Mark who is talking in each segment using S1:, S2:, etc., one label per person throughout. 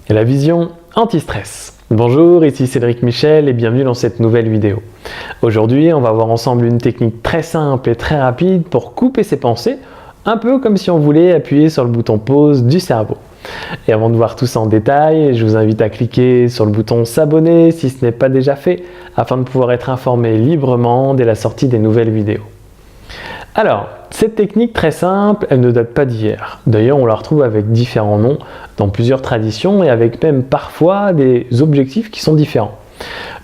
S1: et la vision anti-stress. Bonjour, ici Cédric Michel et bienvenue dans cette nouvelle vidéo. Aujourd'hui, on va voir ensemble une technique très simple et très rapide pour couper ses pensées, un peu comme si on voulait appuyer sur le bouton pause du cerveau. Et avant de voir tout ça en détail, je vous invite à cliquer sur le bouton s'abonner si ce n'est pas déjà fait, afin de pouvoir être informé librement dès la sortie des nouvelles vidéos. Alors, cette technique très simple, elle ne date pas d'hier. D'ailleurs, on la retrouve avec différents noms dans plusieurs traditions et avec même parfois des objectifs qui sont différents.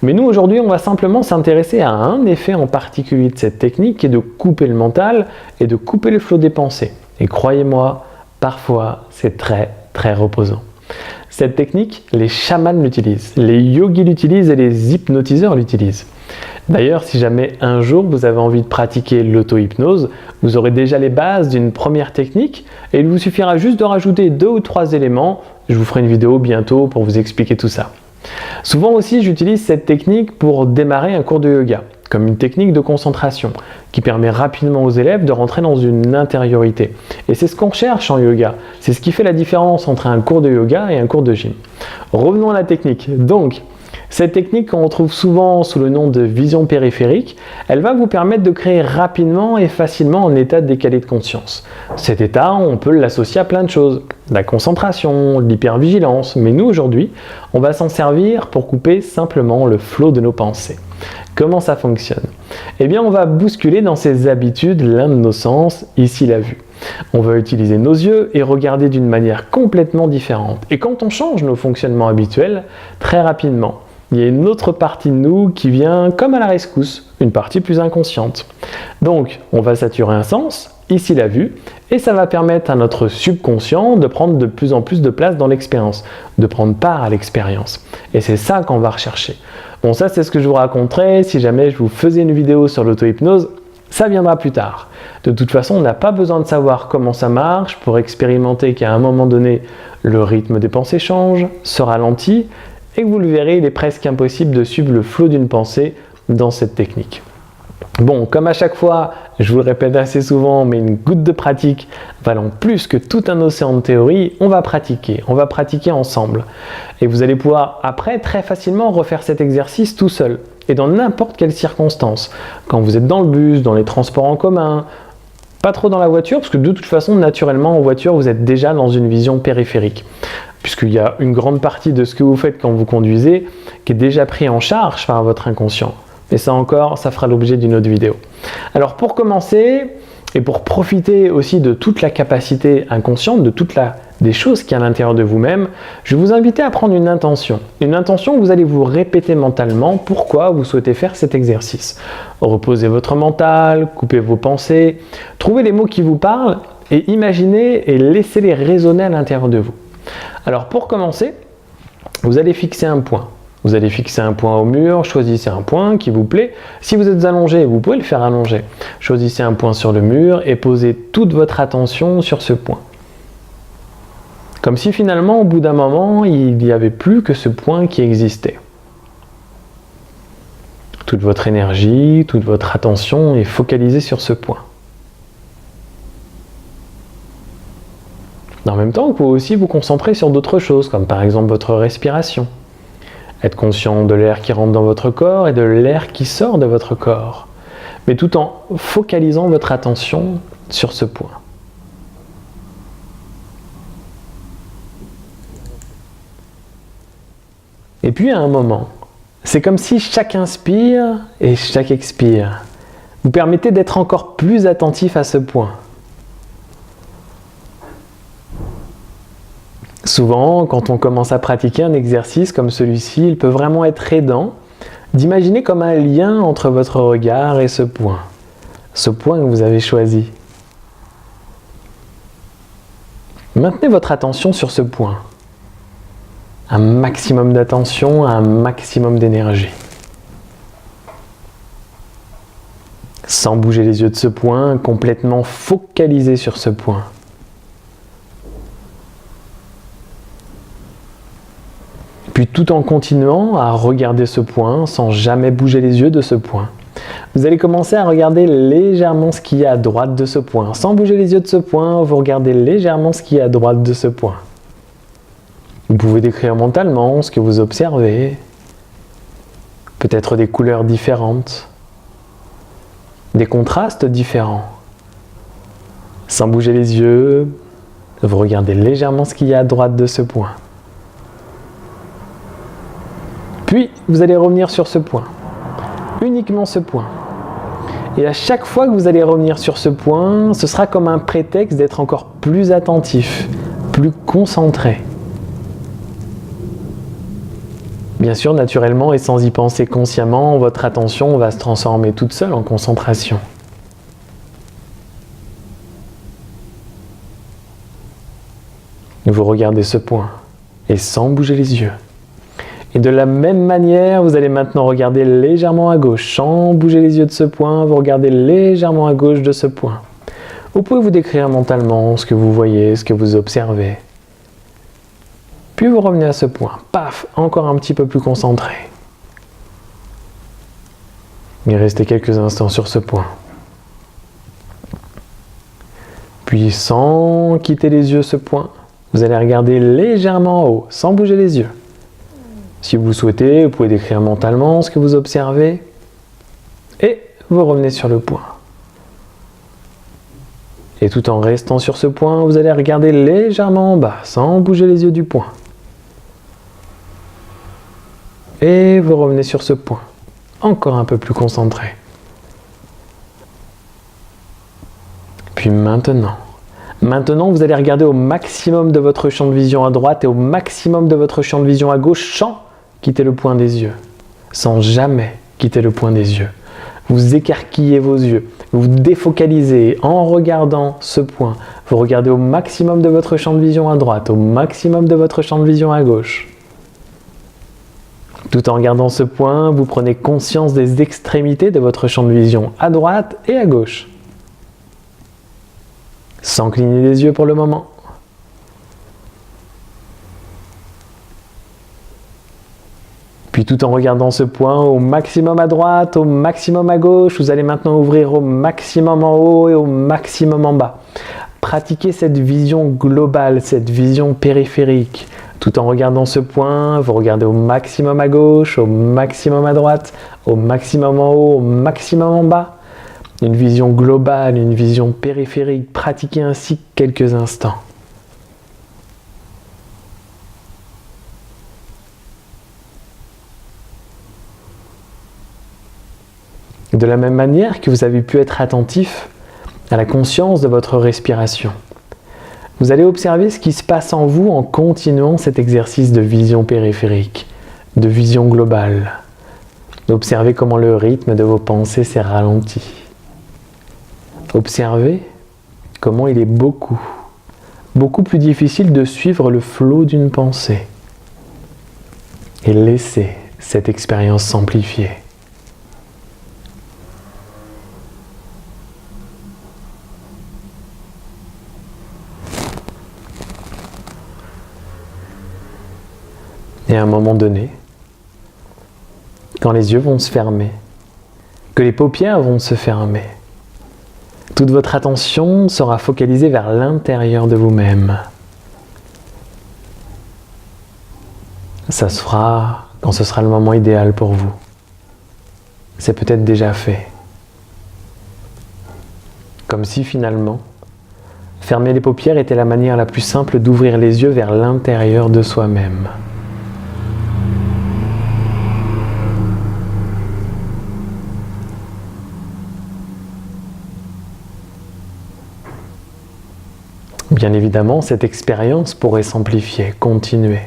S1: Mais nous, aujourd'hui, on va simplement s'intéresser à un effet en particulier de cette technique qui est de couper le mental et de couper le flot des pensées. Et croyez-moi, parfois, c'est très reposant. Cette technique, les chamans l'utilisent, les yogis l'utilisent et les hypnotiseurs l'utilisent. D'ailleurs, si jamais un jour vous avez envie de pratiquer l'auto-hypnose, vous aurez déjà les bases d'une première technique et il vous suffira juste de rajouter 2 ou 3 éléments. Je vous ferai une vidéo bientôt pour vous expliquer tout ça. Souvent aussi, j'utilise cette technique pour démarrer un cours de yoga, comme une technique de concentration qui permet rapidement aux élèves de rentrer dans une intériorité. Et c'est ce qu'on cherche en yoga. C'est ce qui fait la différence entre un cours de yoga et un cours de gym. Revenons à la technique. Donc, cette technique qu'on retrouve souvent sous le nom de vision périphérique, elle va vous permettre de créer rapidement et facilement un état décalé de conscience. Cet état, on peut l'associer à plein de choses. La concentration, l'hypervigilance, mais nous aujourd'hui, on va s'en servir pour couper simplement le flot de nos pensées. Comment ça fonctionne? Eh bien, on va bousculer dans ses habitudes l'un de nos sens, ici la vue. On va utiliser nos yeux et regarder d'une manière complètement différente. Et quand on change nos fonctionnements habituels, très rapidement, il y a une autre partie de nous qui vient comme à la rescousse, une partie plus inconsciente. Donc, on va saturer un sens, ici la vue, et ça va permettre à notre subconscient de prendre de plus en plus de place dans l'expérience, de prendre part à l'expérience. Et c'est ça qu'on va rechercher. Bon, ça c'est ce que je vous raconterai si jamais je vous faisais une vidéo sur l'auto-hypnose, ça viendra plus tard. De toute façon, on n'a pas besoin de savoir comment ça marche pour expérimenter qu'à un moment donné, le rythme des pensées change, se ralentit, et que vous le verrez, il est presque impossible de suivre le flot d'une pensée dans cette technique. Bon, comme à chaque fois, je vous le répète assez souvent, mais une goutte de pratique valant plus que tout un océan de théorie, on va pratiquer ensemble. Et vous allez pouvoir après très facilement refaire cet exercice tout seul, et dans n'importe quelle circonstance. Quand vous êtes dans le bus, dans les transports en commun, pas trop dans la voiture, parce que de toute façon, naturellement, en voiture, vous êtes déjà dans une vision périphérique. Puisqu'il y a une grande partie de ce que vous faites quand vous conduisez qui est déjà pris en charge par votre inconscient. Mais ça encore, ça fera l'objet d'une autre vidéo. Alors pour commencer, et pour profiter aussi de toute la capacité inconsciente, de des choses qui y a à l'intérieur de vous-même, je vais vous inviter à prendre une intention. Une intention que vous allez vous répéter mentalement pourquoi vous souhaitez faire cet exercice. Reposez votre mental, coupez vos pensées, trouvez les mots qui vous parlent et imaginez et laissez-les résonner à l'intérieur de vous. Alors pour commencer, vous allez fixer un point. Vous allez fixer un point au mur, choisissez un point qui vous plaît. Si vous êtes allongé, vous pouvez le faire allongé. Choisissez un point sur le mur et posez toute votre attention sur ce point. Comme si finalement, au bout d'un moment, il n'y avait plus que ce point qui existait. Toute votre énergie, toute votre attention est focalisée sur ce point. En même temps, vous pouvez aussi vous concentrer sur d'autres choses, comme par exemple votre respiration. Être conscient de l'air qui rentre dans votre corps et de l'air qui sort de votre corps, mais tout en focalisant votre attention sur ce point. Et puis à un moment, c'est comme si chaque inspire et chaque expire vous permettait d'être encore plus attentif à ce point. Souvent, quand on commence à pratiquer un exercice comme celui-ci, il peut vraiment être aidant d'imaginer comme un lien entre votre regard et ce point que vous avez choisi. Maintenez votre attention sur ce point, un maximum d'attention, un maximum d'énergie. Sans bouger les yeux de ce point, complètement focalisé sur ce point. Puis tout en continuant à regarder ce point sans jamais bouger les yeux de ce point. Vous allez commencer à regarder légèrement ce qu'il y a à droite de ce point. Sans bouger les yeux de ce point, vous regardez légèrement ce qu'il y a à droite de ce point. Vous pouvez décrire mentalement ce que vous observez, peut-être des couleurs différentes, des contrastes différents. Sans bouger les yeux, vous regardez légèrement ce qu'il y a à droite de ce point. Puis, vous allez revenir sur ce point, uniquement ce point. Et à chaque fois que vous allez revenir sur ce point, ce sera comme un prétexte d'être encore plus attentif, plus concentré. Bien sûr, naturellement et sans y penser consciemment, votre attention va se transformer toute seule en concentration. Vous regardez ce point, et sans bouger les yeux. Et de la même manière, vous allez maintenant regarder légèrement à gauche, sans bouger les yeux de ce point, vous regardez légèrement à gauche de ce point. Vous pouvez vous décrire mentalement ce que vous voyez, ce que vous observez. Puis vous revenez à ce point, paf, encore un petit peu plus concentré. Et restez quelques instants sur ce point. Puis sans quitter les yeux ce point, vous allez regarder légèrement en haut, sans bouger les yeux. Si vous souhaitez, vous pouvez décrire mentalement ce que vous observez. Et vous revenez sur le point. Et tout en restant sur ce point, vous allez regarder légèrement en bas, sans bouger les yeux du point. Et vous revenez sur ce point, encore un peu plus concentré. Puis maintenant, vous allez regarder au maximum de votre champ de vision à droite et au maximum de votre champ de vision à gauche sans quitter le point des yeux, sans jamais quitter le point des yeux. Vous écarquillez vos yeux, vous défocalisez en regardant ce point. Vous regardez au maximum de votre champ de vision à droite, au maximum de votre champ de vision à gauche. Tout en regardant ce point, vous prenez conscience des extrémités de votre champ de vision à droite et à gauche. Sans cligner les yeux pour le moment. Puis tout en regardant ce point au maximum à droite, au maximum à gauche, vous allez maintenant ouvrir au maximum en haut et au maximum en bas. Pratiquez cette vision globale, cette vision périphérique. Tout en regardant ce point, vous regardez au maximum à gauche, au maximum à droite, au maximum en haut, au maximum en bas. Une vision globale, une vision périphérique. Pratiquez ainsi quelques instants. De la même manière que vous avez pu être attentif à la conscience de votre respiration, vous allez observer ce qui se passe en vous en continuant cet exercice de vision périphérique, de vision globale. Observez comment le rythme de vos pensées s'est ralenti. Observez comment il est beaucoup plus difficile de suivre le flot d'une pensée. Et laissez cette expérience s'amplifier. Et à un moment donné, quand les yeux vont se fermer, que les paupières vont se fermer, toute votre attention sera focalisée vers l'intérieur de vous-même. Ça se fera quand ce sera le moment idéal pour vous. C'est peut-être déjà fait. Comme si finalement, fermer les paupières était la manière la plus simple d'ouvrir les yeux vers l'intérieur de soi-même. Bien évidemment, cette expérience pourrait s'amplifier, continuer.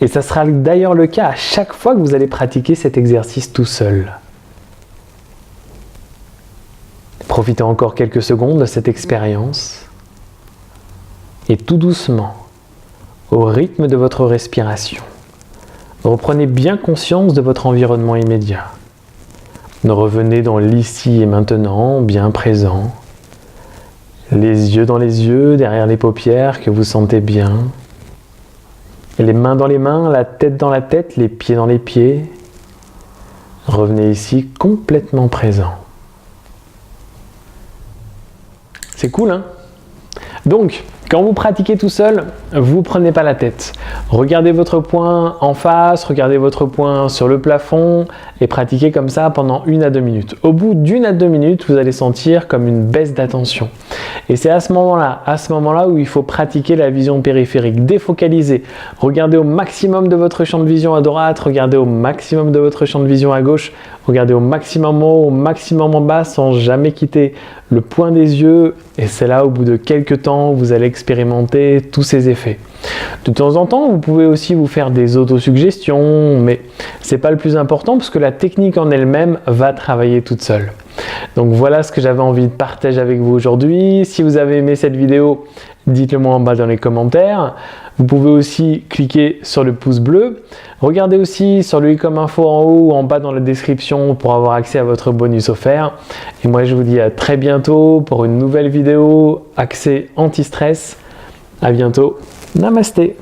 S1: Et ça sera d'ailleurs le cas à chaque fois que vous allez pratiquer cet exercice tout seul. Profitez encore quelques secondes de cette expérience et tout doucement, au rythme de votre respiration, reprenez bien conscience de votre environnement immédiat. Revenez dans l'ici et maintenant, bien présent. Les yeux dans les yeux, derrière les paupières que vous sentez bien. Les mains dans les mains, la tête dans la tête, les pieds dans les pieds. Revenez ici complètement présent. C'est cool, hein? Donc, Quand vous pratiquez tout seul, vous ne prenez pas la tête. Regardez votre point en face, regardez votre point sur le plafond et pratiquez comme ça pendant 1 à 2 minutes. Au bout d'1 à 2 minutes, vous allez sentir comme une baisse d'attention. Et c'est à ce moment-là où il faut pratiquer la vision périphérique, défocaliser. Regardez au maximum de votre champ de vision à droite, regardez au maximum de votre champ de vision à gauche, regardez au maximum en haut, au maximum en bas sans jamais quitter le point des yeux. Et c'est là, au bout de quelques temps, vous allez expérimenter tous ces effets. De temps en temps, vous pouvez aussi vous faire des autosuggestions, mais c'est pas le plus important parce que la technique en elle-même va travailler toute seule. Donc voilà ce que j'avais envie de partager avec vous aujourd'hui. Si vous avez aimé cette vidéo, dites-le moi en bas dans les commentaires. Vous pouvez aussi cliquer sur le pouce bleu. Regardez aussi sur le i comme info en haut ou en bas dans la description pour avoir accès à votre bonus offert. Et moi je vous dis à très bientôt pour une nouvelle vidéo axée anti-stress. À bientôt. Namasté.